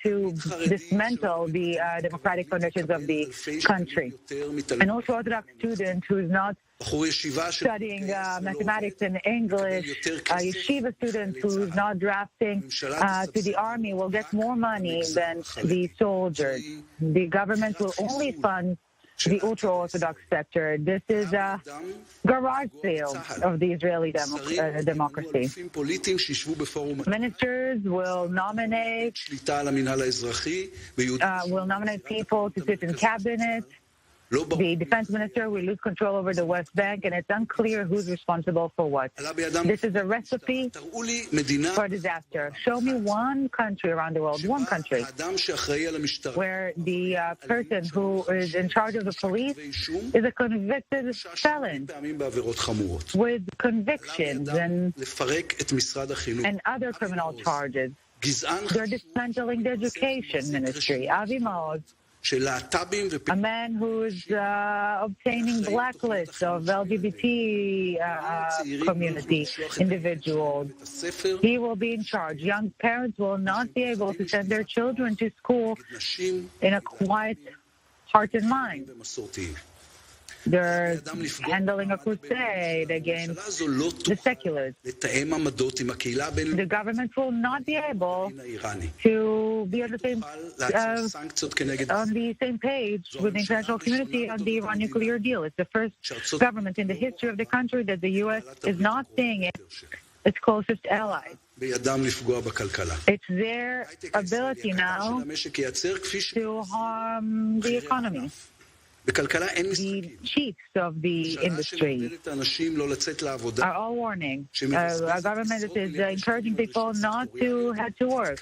to dismantle the democratic foundations of the country. An ultra-Orthodox student who is not studying mathematics and English, a yeshiva student who is not drafting to the army will get more money than the soldiers. The government will only fund the ultra-Orthodox sector. This is a garage sale of the Israeli democracy. Ministers will nominate people to sit in cabinet. The defense minister will lose control over the West Bank, and it's unclear who's responsible for what. This is a recipe for disaster. Show me one country around the world, one country, where the person who is in charge of the police is a convicted felon with convictions and other criminal charges. They're dismantling the education ministry. Avi Maoz, a man who's obtaining blacklists of LGBT community individuals. He will be in charge. Young parents will not be able to send their children to school in a quiet heart and mind. They're handling a crusade against the seculars. The government will not be able to be on the same page with the international community on the Iran nuclear deal. It's the first government in the history of the country that the U.S. is not seeing it its closest allies. It's their ability now to harm the economy. The chiefs of the industry are all warning. Our government is encouraging people not to head to work.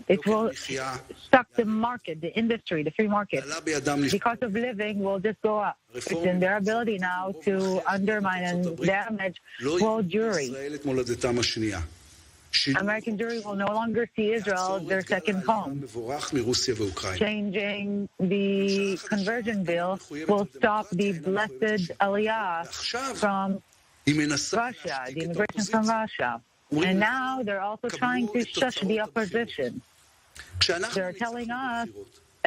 It will stuck the market, the industry, the free market. The cost of living will just go up. It's in their ability now to undermine and damage world Jewry. American Jewry will no longer see Israel as their second home. Changing the conversion bill will stop the blessed aliyah from Russia, the immigration from Russia. And now they're also trying to shush the opposition. They're telling us,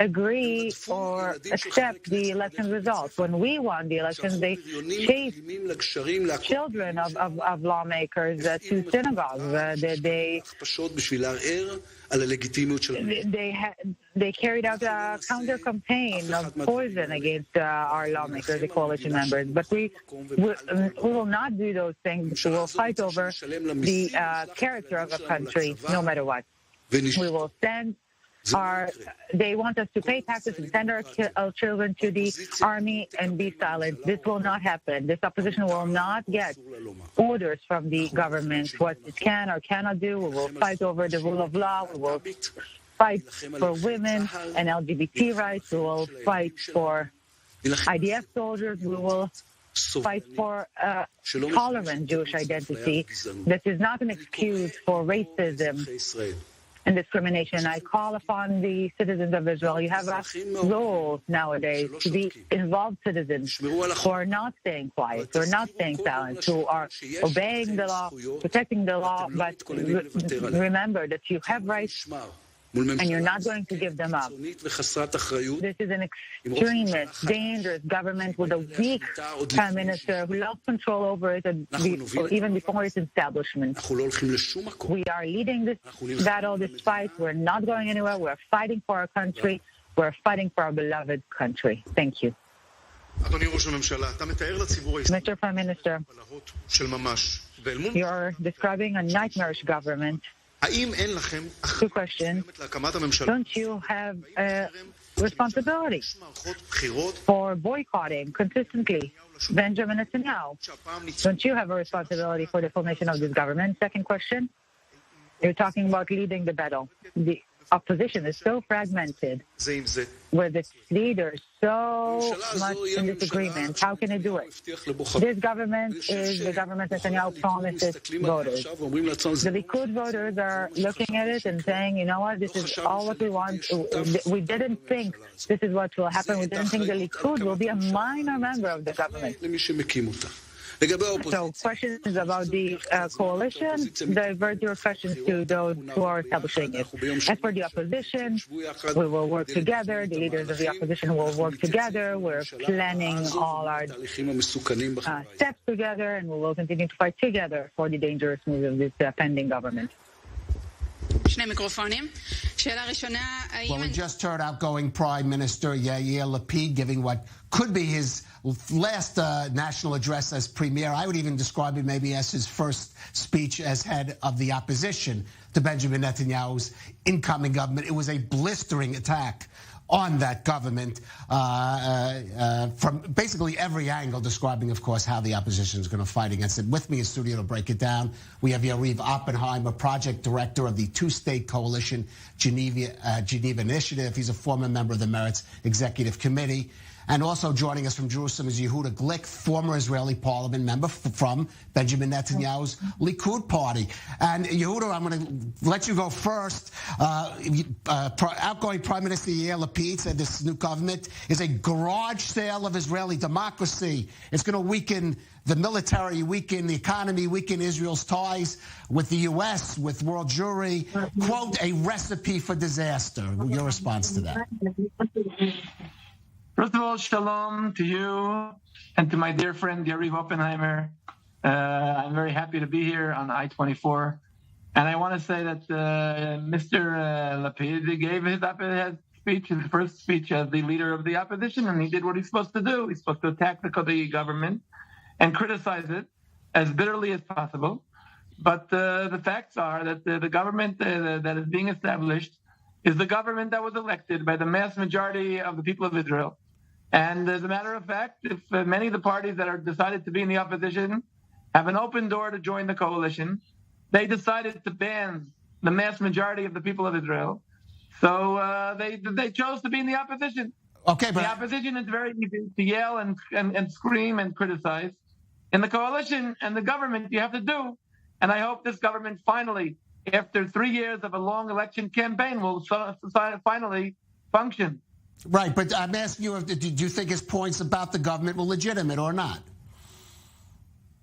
agree or accept the election results. When we won the elections, they chased children of lawmakers to synagogues. They carried out a counter-campaign of poison against our lawmakers, the coalition members. But we will not do those things. We will fight over the character of a country, no matter what. We will stand. They want us to pay taxes and send our children to the army and be silent. This will not happen. This opposition will not get orders from the government what it can or cannot do. We will fight over the rule of law. We will fight for women and LGBT rights. We will fight for IDF soldiers. We will fight for tolerant Jewish identity. This is not an excuse for racism and discrimination. I call upon the citizens of Israel. You have a role nowadays to be involved citizens who are not staying quiet, who are not staying silent, who are obeying the law, protecting the law, but remember that you have rights and you're not going to give them up. This is an extremist, dangerous government with a weak prime minister who lost control over it even before its establishment. We are leading this battle, this fight. We're not going anywhere. We're fighting for our country. We're fighting for our beloved country. Thank you. Mr. Prime Minister, you're describing a nightmarish government. Two questions. Don't you have a responsibility for boycotting consistently Benjamin Netanyahu? Don't you have a responsibility for the formation of this government? Second question. You're talking about leading the battle. The opposition is so fragmented, with its leaders so much in disagreement. How can it do it? This government is the government Netanyahu promised its voters. The Likud voters are looking at it and saying, you know what, this is all what we want. We didn't think this is what will happen. We didn't think the Likud will be a minor member of the government. So questions about the coalition, divert your questions to those who are establishing it. As for the opposition, we will work together. The leaders of the opposition will work together. We're planning all our steps together, and we will continue to fight together for the dangerous moves of this pending government. Well, we just heard outgoing Prime Minister Yair Lapid giving what could be his last national address as premier. I would even describe it maybe as his first speech as head of the opposition to Benjamin Netanyahu's incoming government. It was a blistering attack on that government from basically every angle, describing, of course, how the opposition is going to fight against it. With me in studio to break it down, we have Yariv Oppenheimer, project director of the two-state coalition Geneva Initiative. He's a former member of the Meretz Executive Committee. And also joining us from Jerusalem is Yehuda Glick, former Israeli parliament member from Benjamin Netanyahu's Likud party. And Yehuda, I'm going to let you go first. Outgoing Prime Minister Yair Lapid said this new government is a garage sale of Israeli democracy. It's going to weaken the military, weaken the economy, weaken Israel's ties with the U.S., with world Jewry. Quote, a recipe for disaster. Your response to that? First of all, shalom to you and to my dear friend Yariv Oppenheimer. I'm very happy to be here on I-24. And I want to say that Mr. Lapid gave his speech, his first speech as the leader of the opposition, and he did what he's supposed to do. He's supposed to attack the government and criticize it as bitterly as possible. But the facts are that the government that is being established is the government that was elected by the mass majority of the people of Israel. And as a matter of fact, if many of the parties that are decided to be in the opposition have an open door to join the coalition, they decided to ban the mass majority of the people of Israel. So they chose to be in the opposition. Okay, but the opposition is very easy to yell and scream and criticize. In the coalition and the government, you have to do. And I hope this government finally, after 3 years of a long election campaign, will finally function. Right, but I'm asking you, do you think his points about the government were legitimate or not?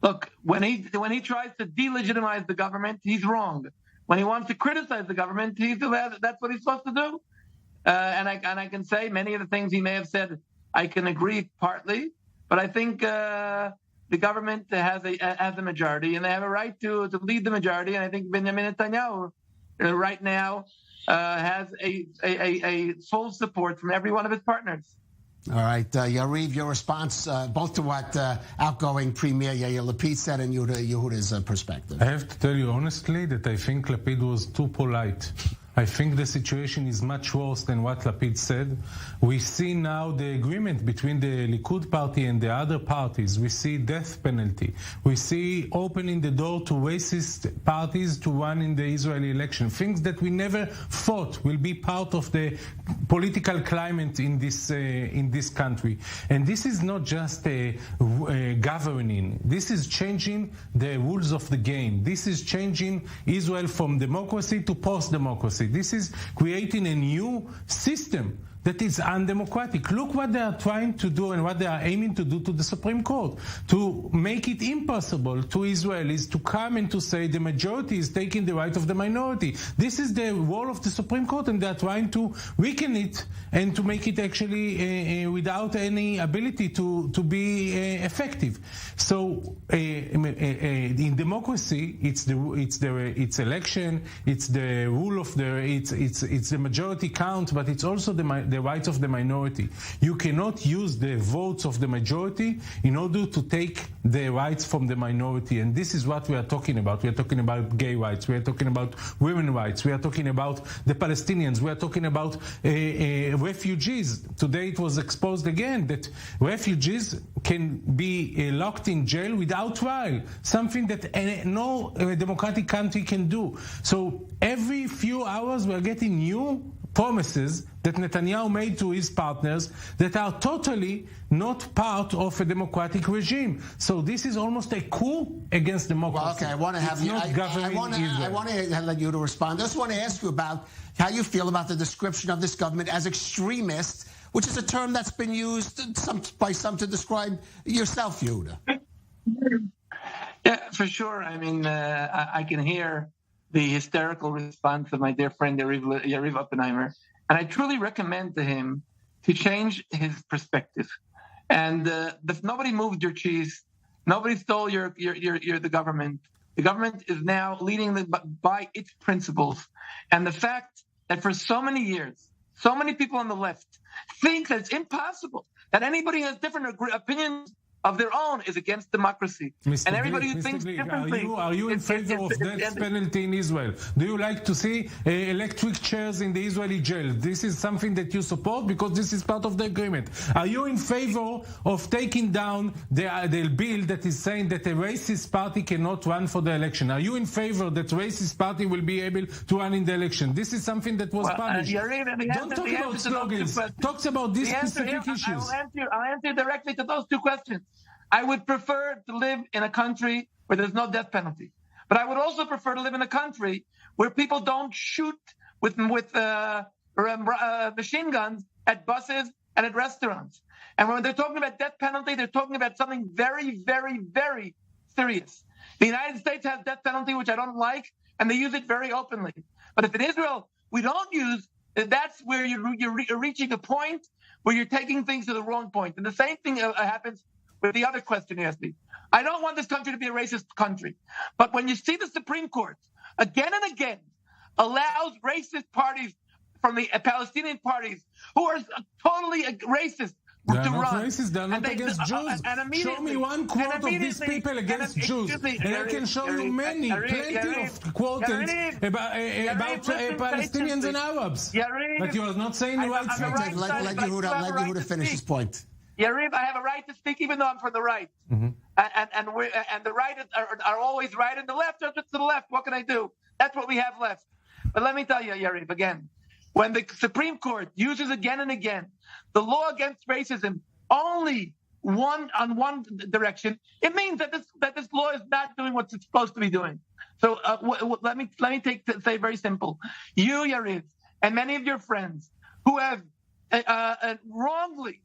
Look, when he tries to delegitimize the government, he's wrong. When he wants to criticize the government, that's what he's supposed to do. And I can say many of the things he may have said, I can agree partly, but I think the government has a majority, and they have a right to lead the majority. And I think Benjamin Netanyahu right now has a full support from every one of his partners. All right, Yariv, your response both to what outgoing Premier Yair Lapid said and Yehuda's perspective. I have to tell you honestly that I think Lapid was too polite. I think the situation is much worse than what Lapid said. We see now the agreement between the Likud party and the other parties. We see death penalty. We see opening the door to racist parties to run in the Israeli election. Things that we never thought will be part of the political climate in this country. And this is not just governing. This is changing the rules of the game. This is changing Israel from democracy to post-democracy. This is creating a new system that is undemocratic. Look what they are trying to do and what they are aiming to do to the Supreme Court, to make it impossible to Israelis to come and to say the majority is taking the right of the minority. This is the role of the Supreme Court, and they are trying to weaken it and to make it actually without any ability to be effective. So in democracy, it's election, it's the rule of it's the majority count, but it's also the rights of the minority. You cannot use the votes of the majority in order to take the rights from the minority. And this is what we are talking about. We are talking about gay rights. We are talking about women's rights. We are talking about the Palestinians. We are talking about refugees. Today it was exposed again that refugees can be locked in jail without trial, something that no democratic country can do. So every few hours we are getting new promises that Netanyahu made to his partners that are totally not part of a democratic regime. So this is almost a coup against democracy. Well, okay, I want to have you. I want to let you to respond. I just want to ask you about how you feel about the description of this government as extremist, which is a term that's been used by some to describe yourself, Yehuda. Yeah, for sure. I mean, I can hear the hysterical response of my dear friend Yair Oppenheimer, and I truly recommend to him to change his perspective. And nobody moved your cheese, nobody stole the government. The government is now leading by its principles, and the fact that for so many years, so many people on the left think that it's impossible that anybody who has different opinions of their own is against democracy. Mr. And everybody Glick, who thinks Glick, differently... Are you in favor of death penalty in Israel? Do you like to see electric chairs in the Israeli jail? This is something that you support because this is part of the agreement. Are you in favor of taking down the bill that is saying that a racist party cannot run for the election? Are you in favor that racist party will be able to run in the election? This is something that was published. Don't talk about slogans. Talk about these specific issues. I'll answer directly to those two questions. I would prefer to live in a country where there's no death penalty. But I would also prefer to live in a country where people don't shoot with machine guns at buses and at restaurants. And when they're talking about death penalty, they're talking about something very, very, very serious. The United States has death penalty, which I don't like, and they use it very openly. But if in Israel we don't use, that's where you're reaching a point where you're taking things to the wrong point. And the same thing happens with the other question you asked me. I don't want this country to be a racist country. But when you see the Supreme Court again and again allows racist parties from the Palestinian parties who are totally racist They're to not run. racist, they're not against Jews. Show me one quote of these people against Jews. And I can show you plenty of quotes about Palestinians and Arabs. But you are not saying the right thing. Let Yehuda finish his point. Yarib, I have a right to speak even though I'm from the right. Mm-hmm. And the right are always right and the left are just to the left. What can I do? That's what we have left. But let me tell you, Yarib, again, when the Supreme Court uses again and again the law against racism only one direction, it means that this law is not doing what it's supposed to be doing. So let me say very simple. You, Yarib, and many of your friends who have wrongly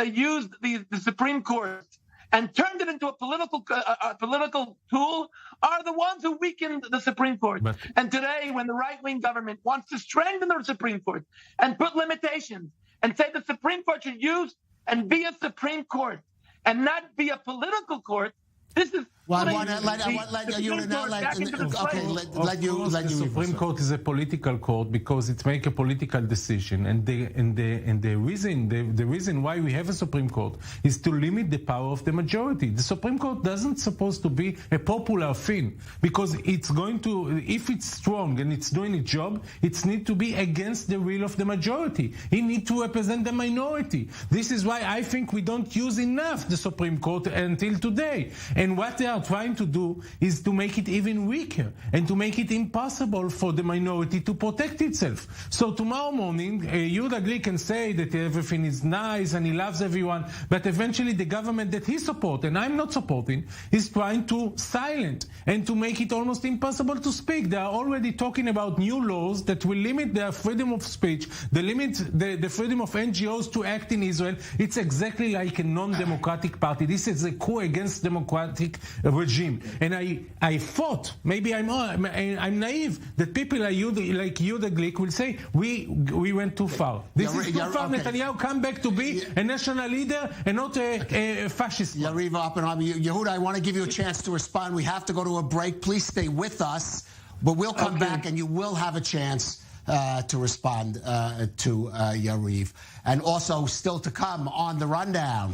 used the Supreme Court and turned it into a political tool are the ones who weakened the Supreme Court. And today, when the right-wing government wants to strengthen the Supreme Court and put limitations and say the Supreme Court should use and be a Supreme Court and not be a political court, this is... The Supreme Court is a political court because it makes a political decision, and the reason why we have a Supreme Court is to limit the power of the majority. The Supreme Court doesn't supposed to be a popular thing because it's going to, if it's strong and it's doing its job, it needs to be against the will of the majority. It needs to represent the minority. This is why I think we don't use enough the Supreme Court until today. And what they are trying to do is to make it even weaker and to make it impossible for the minority to protect itself. So tomorrow morning, Yehuda Glick can say that everything is nice and he loves everyone, but eventually the government that he supports, and I'm not supporting, is trying to silence and to make it almost impossible to speak. They are already talking about new laws that will limit their freedom of speech, the freedom of NGOs to act in Israel. It's exactly like a non-democratic party. This is a coup against democratic regime. And I thought, maybe I'm naive, that people like Yehuda Glick will say, we went too far. This is too far. Okay. Netanyahu come back to be a national leader and not a fascist. Yair Oppenheimer, Yehuda, I want to give you a chance to respond. We have to go to a break. Please stay with us, but we'll come back and you will have a chance to respond to Yair. And also still to come on The Rundown.